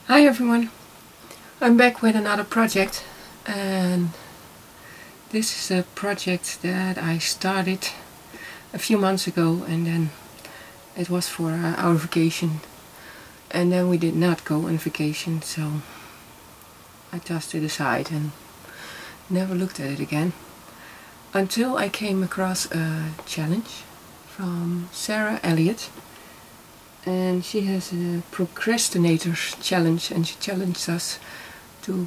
Hi everyone, I'm back with another project, and this is a project that I started a few months ago, and then it was for our vacation, and then we did not go on vacation, so I tossed it aside and never looked at it again until I came across a challenge from Sarah Elliott. And she has a procrastinators challenge, and she challenged us to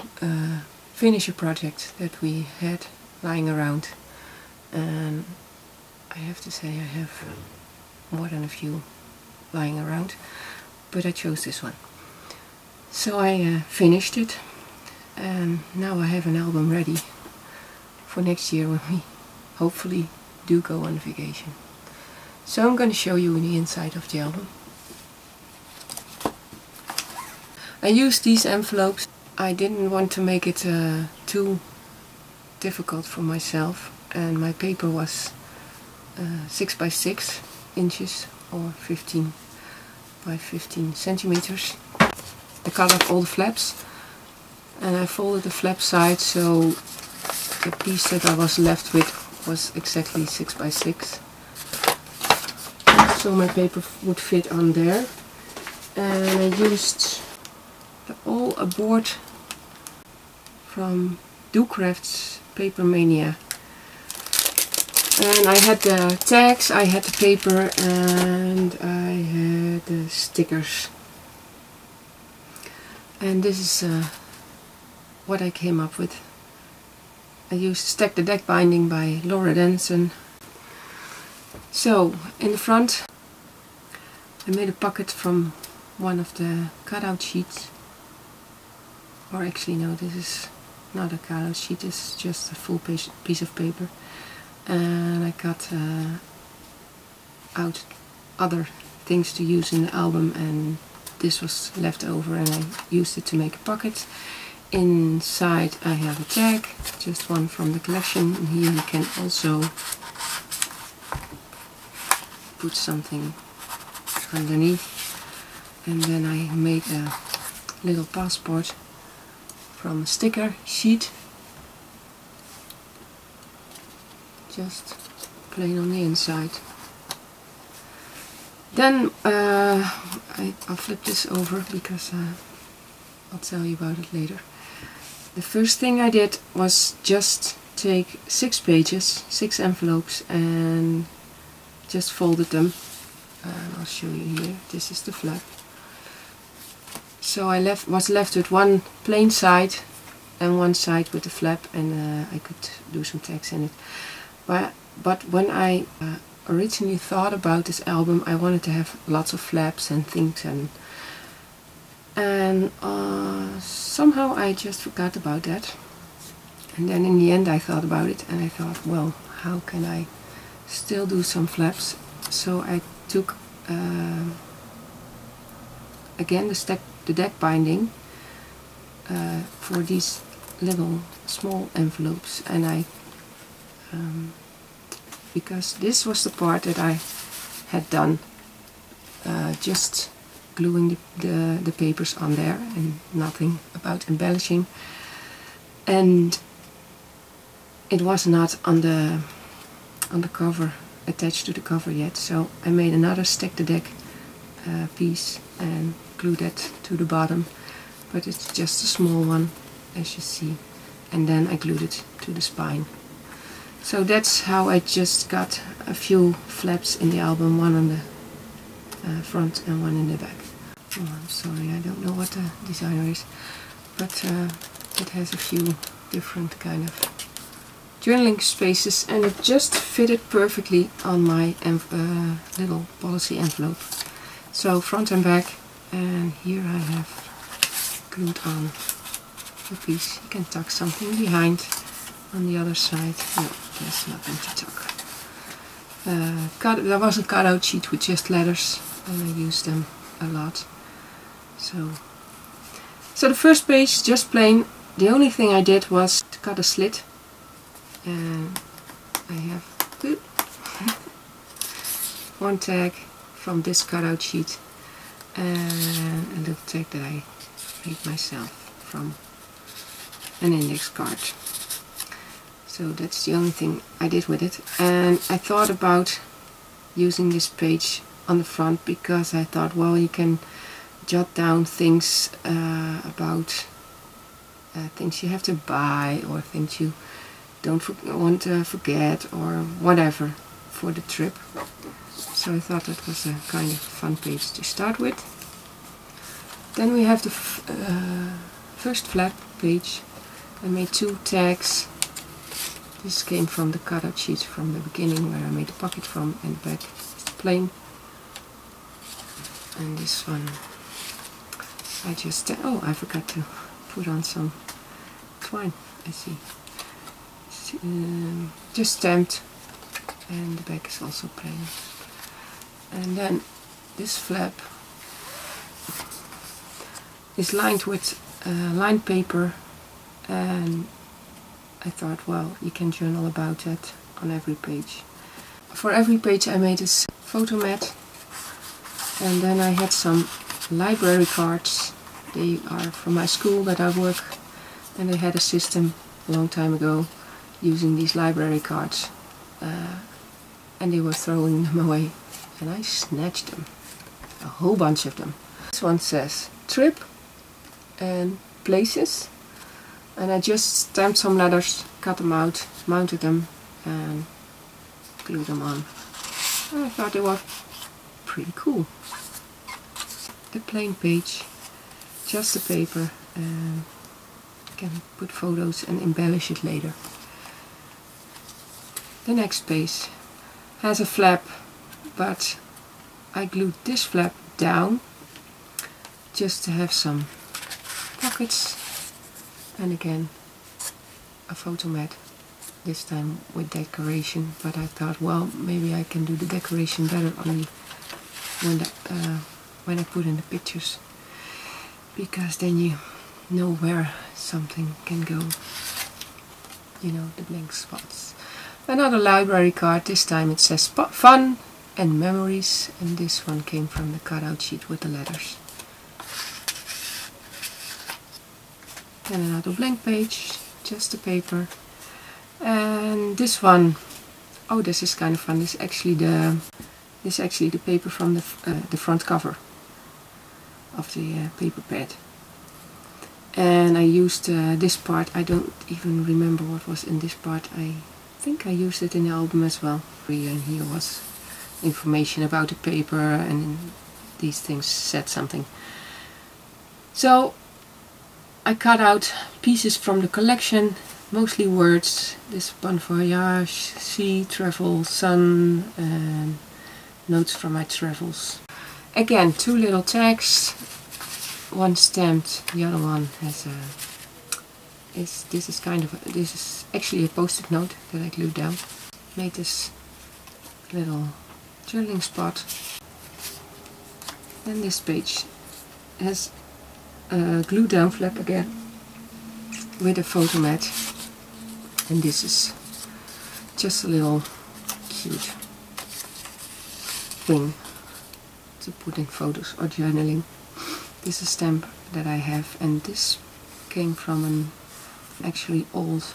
finish a project that we had lying around. And I have to say I have more than a few lying around, but I chose this one. So I finished it, and now I have an album ready for next year when we hopefully do go on vacation. So I'm going to show you the inside of the album. I used these envelopes. I didn't want to make it too difficult for myself, and my paper was 6 by 6 inches or 15 by 15 centimeters. The color of all the flaps, and I folded the flap side so the piece that I was left with was exactly 6 by 6. So my paper would fit on there, and I used all a board from DoCraft's Paper Mania, and I had the tags, I had the paper, and I had the stickers, and this is what I came up with. I used Stack the Deck binding by Laura Denson. So in the front I made a pocket from one of the cutout sheets. Or actually no, this is not a cutout sheet, this is just a full piece of paper. And I cut out other things to use in the album, and this was left over and I used it to make a pocket. Inside I have a tag, just one from the collection, and here you can also put something underneath. And then I made a little passport from a sticker sheet, just plain on the inside. Then I'll flip this over because I'll tell you about it later. The first thing I did was just take 6 pages, 6 envelopes, and just folded them. I'll show you here. This is the flap. So I was left with one plain side and one side with the flap, and I could do some text in it. But when I originally thought about this album, I wanted to have lots of flaps and things, and somehow I just forgot about that. And then in the end I thought about it, and I thought, well, how can I still do some flaps? So I took again the deck binding for these little small envelopes, and I because this was the part that I had done, just gluing the papers on there and nothing about embellishing, and it was not on the cover, attached to the cover yet, so I made another Stack the Deck piece and glue that to the bottom, but it's just a small one, as you see, and then I glued it to the spine. So that's how I just got a few flaps in the album, one on the front and one in the back. Oh, I'm sorry, I don't know what the designer is, but it has a few different kind of journaling spaces, and it just fitted perfectly on my little policy envelope. So front and back, and here I have glued on a piece. You can tuck something behind on the other side. No, there's nothing to tuck. There was a cutout sheet with just letters, and I used them a lot. So the first page, just plain. The only thing I did was to cut a slit, and I have one tag from this cutout sheet and a little tag that I made myself from an index card. So that's the only thing I did with it. And I thought about using this page on the front because I thought, well, you can jot down things about things you have to buy, or things you don't want to forget, or whatever for the trip. So I thought that was a kind of fun page to start with. Then we have the first flap page. I made 2 tags. This came from the cutout sheet from the beginning where I made the pocket from, and the back is plain. And this one I just, oh, I forgot to put on some twine, I see. Just stamped, and the back is also plain. And then this flap is lined with lined paper, and I thought, well, you can journal about that on every page. For every page I made this photo mat, and then I had some library cards. They are from my school that I work, and they had a system a long time ago using these library cards, and they were throwing them away, and I snatched them, a whole bunch of them. This one says trip and places, and I just stamped some letters, cut them out, mounted them, and glued them on. And I thought they were pretty cool. The plain page, just the paper, and you can put photos and embellish it later. The next page has a flap, but I glued this flap down just to have some pockets, and again a photo mat, this time with decoration, but I thought, well, maybe I can do the decoration better only when I put in the pictures, because then you know where something can go, you know, the blank spots. Another library card, this time it says fun and memories, and this one came from the cutout sheet with the letters. Then another blank page, just the paper. And this one, oh, this is kind of fun. This is actually the paper from the front cover of the paper pad. And I used this part. I don't even remember what was in this part. I think I used it in the album as well. And here was information about the paper, and these things said something. So I cut out pieces from the collection, mostly words. This Bon Voyage, sea, travel, sun, and notes from my travels. Again, 2 little tags, one stamped, the other one has a. This is actually a post-it note that I glued down. Made this little journaling spot. Then this page has a glue down flap again with a photo mat, and this is just a little cute thing to put in photos or journaling. This is a stamp that I have, and this came from an actually old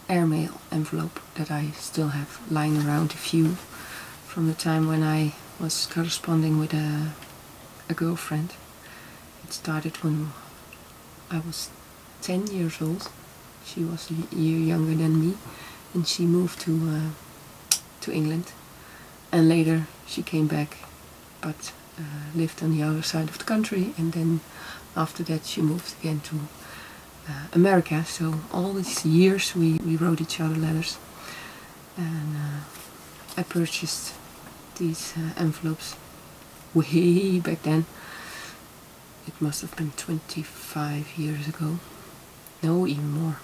airmail envelope that I still have lying around, a few from the time when I was corresponding with a girlfriend. It started when I was 10 years old. She was a year younger than me, and she moved to England, and later she came back, but lived on the other side of the country, and then after that she moved again to America. So all these years we wrote each other letters, and I purchased these envelopes way back then. It must have been 25 years ago. No, even more.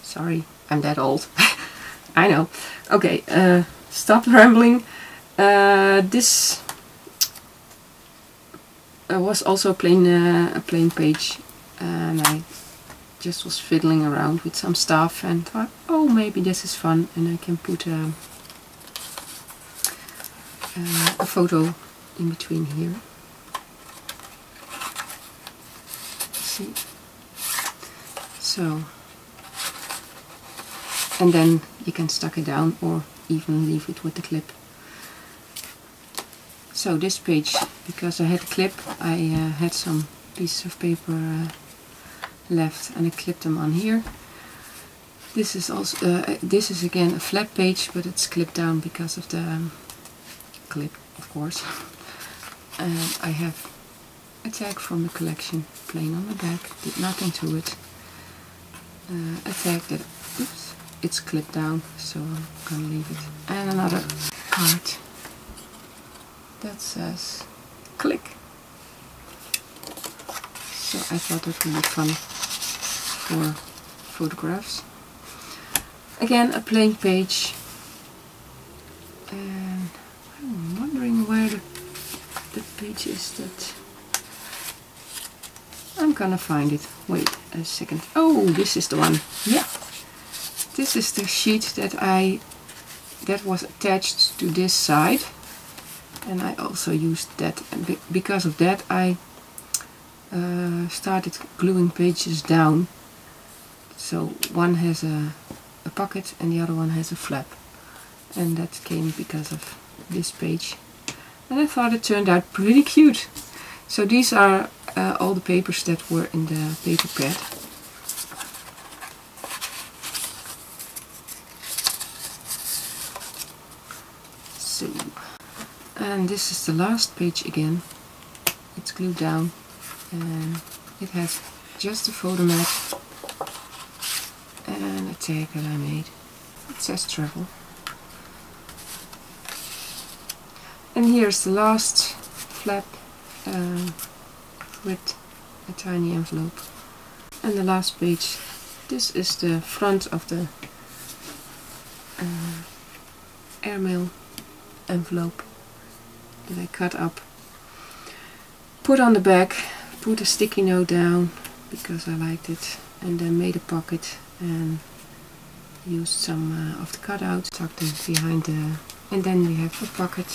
Sorry, I'm that old. I know. Okay, stop rambling. This was also a plain page, and I just was fiddling around with some stuff and thought, oh, maybe this is fun, and I can put a photo in between here. see. So, and then you can stuck it down or even leave it with the clip. So this page, because I had a clip, I had some pieces of paper left and I clipped them on here. This is also this is again a flat page, but it's clipped down because of the clip, of course. And I have a tag from the collection, plain on the back, did nothing to it. A tag that, oops, it's clipped down, so I'm gonna leave it. And another card that says click. So I thought that would be fun for photographs. Again, a plain page. And I'm wondering where the page is that I'm gonna find it. Wait a second. Oh, this is the one. Yeah. This is the sheet that was attached to this side. And I also used that. And because of that, I started gluing pages down. So one has a pocket and the other one has a flap. And that came because of this page. And I thought it turned out pretty cute. So these are all the papers that were in the paper pad. So, and this is the last page again. It's glued down and it has just a photo mat and a tag that I made. It says travel. And here's the last flap with a tiny envelope. And the last page, this is the front of the airmail envelope that I cut up, put on the back, put a sticky note down because I liked it, and then made a pocket and used some of the cutouts, tucked them behind the, and then we have a pocket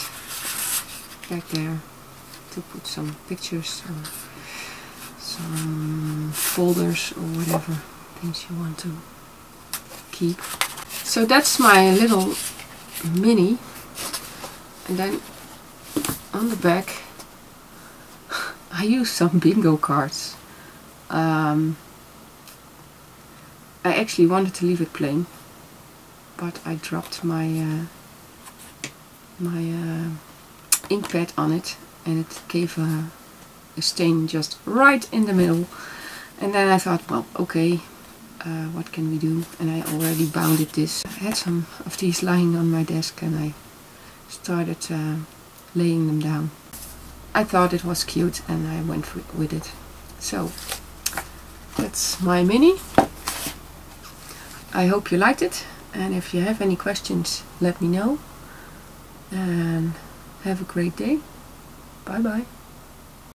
back there to put some pictures or some folders or whatever things you want to keep. So that's my little mini. And then on the back I used some bingo cards. I actually wanted to leave it plain, but I dropped my ink pad on it and it gave a stain just right in the middle. And then I thought, well, okay, what can we do? And I already bounded this. I had some of these lying on my desk and I started laying them down. I thought it was cute and I went with it. So that's my mini. I hope you liked it, and if you have any questions, let me know. And have a great day. Bye bye.